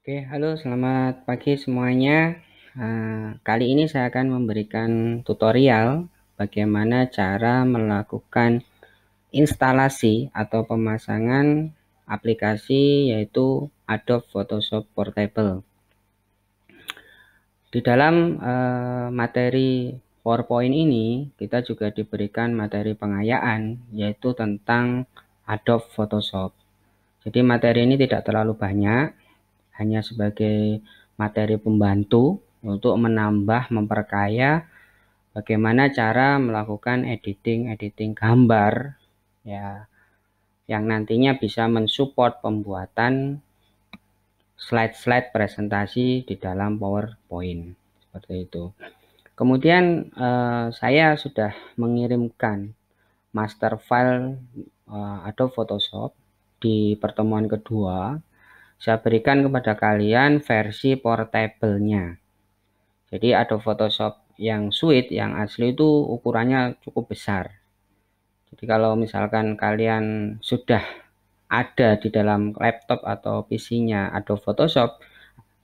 Oke, halo selamat pagi semuanya. Kali ini saya akan memberikan tutorial bagaimana cara melakukan instalasi atau pemasangan aplikasi yaitu Adobe Photoshop Portable. Di dalam materi PowerPoint ini kita juga diberikan materi pengayaan yaitu tentang Adobe Photoshop. Jadi materi ini tidak terlalu banyak, hanya sebagai materi pembantu untuk menambah, memperkaya bagaimana cara melakukan editing gambar ya, yang nantinya bisa mensupport pembuatan slide-slide presentasi di dalam PowerPoint seperti itu. Kemudian saya sudah mengirimkan master file Adobe Photoshop di pertemuan kedua. Saya berikan kepada kalian versi portable-nya. Jadi Adobe Photoshop yang suite, yang asli itu ukurannya cukup besar. Jadi kalau misalkan kalian sudah ada di dalam laptop atau PC-nya Adobe Photoshop,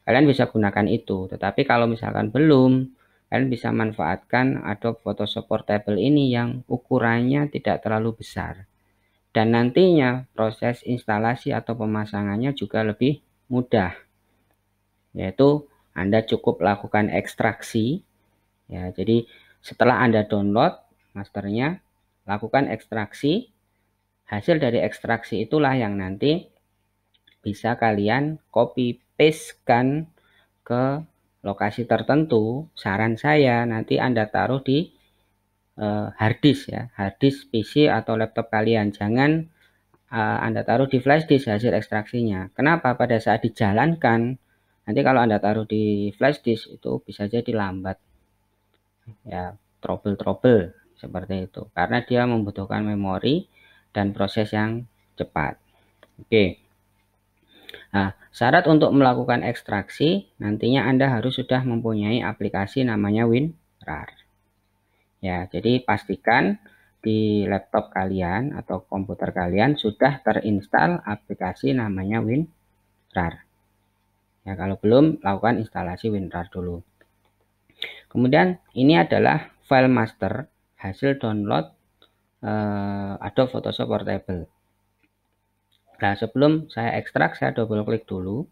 kalian bisa gunakan itu. Tetapi kalau misalkan belum, kalian bisa manfaatkan Adobe Photoshop Portable ini yang ukurannya tidak terlalu besar. Dan nantinya proses instalasi atau pemasangannya juga lebih mudah, yaitu Anda cukup lakukan ekstraksi ya. Jadi setelah Anda download masternya, lakukan ekstraksi. Hasil dari ekstraksi itulah yang nanti bisa kalian copy paste-kan ke lokasi tertentu. Saran saya nanti Anda taruh di hard disk ya, hard disk PC atau laptop kalian. Jangan Anda taruh di flash disk hasil ekstraksinya. Kenapa? Pada saat dijalankan, nanti kalau Anda taruh di flash disk itu bisa jadi lambat. Ya, trouble seperti itu. Karena dia membutuhkan memori dan proses yang cepat. Oke. Nah, syarat untuk melakukan ekstraksi, nantinya Anda harus sudah mempunyai aplikasi namanya WinRAR. Ya, jadi pastikan di laptop kalian atau komputer kalian sudah terinstall aplikasi namanya WinRAR. Ya, kalau belum, lakukan instalasi WinRAR dulu. Kemudian ini adalah file master hasil download Adobe Photoshop Portable. Nah, sebelum saya ekstrak, saya double klik dulu.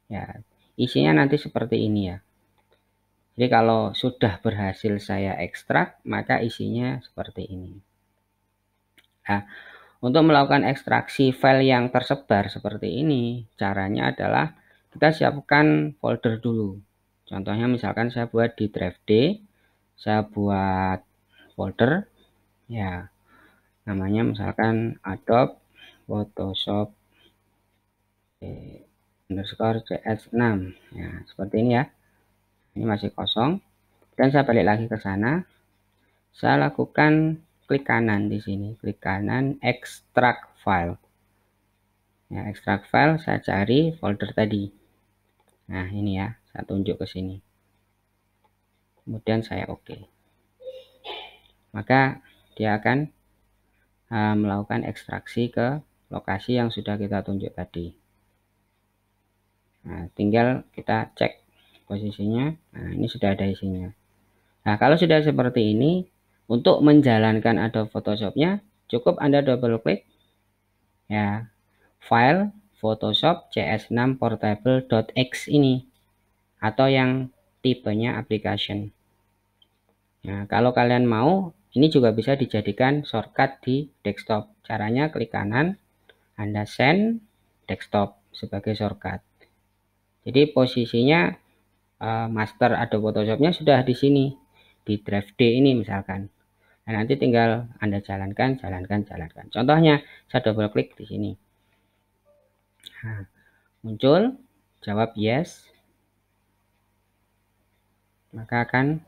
Ya, isinya nanti seperti ini ya. Jadi kalau sudah berhasil saya ekstrak, maka isinya seperti ini. Nah, untuk melakukan ekstraksi file yang tersebar seperti ini, caranya adalah kita siapkan folder dulu. Contohnya misalkan saya buat di drive D, saya buat folder, ya namanya misalkan Adobe Photoshop underscore CS6, ya seperti ini ya. Ini masih kosong. Dan saya balik lagi ke sana, saya lakukan klik kanan di sini, klik kanan extract file. Ya, extract file, saya cari folder tadi. Nah, ini ya, saya tunjuk ke sini. Kemudian saya oke. Maka dia akan melakukan ekstraksi ke lokasi yang sudah kita tunjuk tadi. Nah, tinggal kita cek posisinya. Nah, ini sudah ada isinya. Nah, kalau sudah seperti ini, untuk menjalankan Adobe Photoshop-nya, cukup Anda double klik ya, file Photoshop CS6 portable.x ini atau yang tipenya application. Nah, kalau kalian mau, ini juga bisa dijadikan shortcut di desktop. Caranya klik kanan, Anda send desktop sebagai shortcut. Jadi posisinya master Adobe Photoshop-nya sudah di sini, di drive D ini misalkan. Nah, nanti tinggal Anda jalankan. Contohnya, saya double klik di sini. Nah, muncul, jawab yes. Maka akan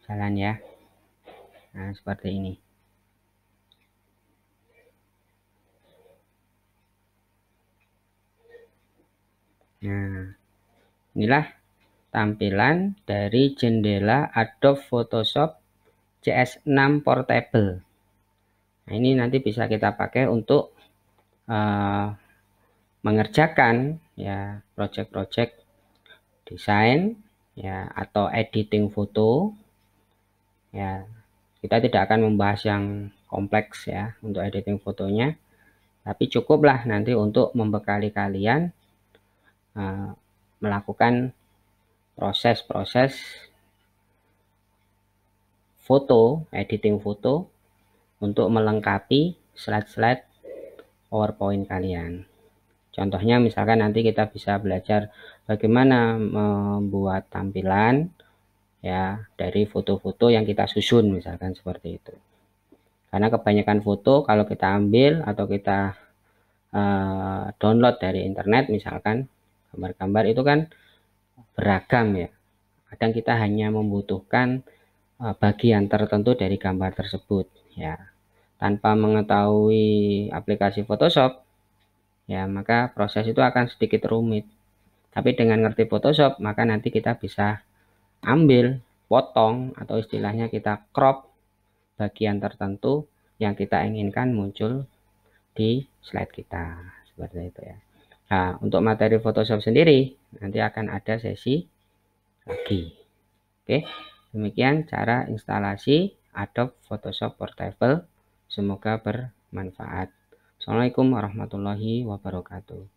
jalan ya. Nah, seperti ini. Nah, inilah tampilan dari jendela Adobe Photoshop CS6 Portable. Nah, ini nanti bisa kita pakai untuk mengerjakan ya, project-project desain ya atau editing foto ya. Kita tidak akan membahas yang kompleks ya untuk editing fotonya, tapi cukuplah nanti untuk membekali kalian melakukan proses-proses foto, editing foto untuk melengkapi slide-slide PowerPoint kalian. Contohnya misalkan nanti kita bisa belajar bagaimana membuat tampilan ya dari foto-foto yang kita susun, misalkan seperti itu. Karena kebanyakan foto kalau kita ambil atau kita download dari internet, misalkan gambar-gambar itu kan beragam ya. Kadang kita hanya membutuhkan bagian tertentu dari gambar tersebut ya. Tanpa mengetahui aplikasi Photoshop ya, maka proses itu akan sedikit rumit. Tapi dengan ngerti Photoshop, maka nanti kita bisa ambil, potong, atau istilahnya kita crop bagian tertentu yang kita inginkan muncul di slide kita. Seperti itu ya. Nah, untuk materi Photoshop sendiri, nanti akan ada sesi lagi. Oke, demikian cara instalasi Adobe Photoshop Portable. Semoga bermanfaat. Assalamualaikum warahmatullahi wabarakatuh.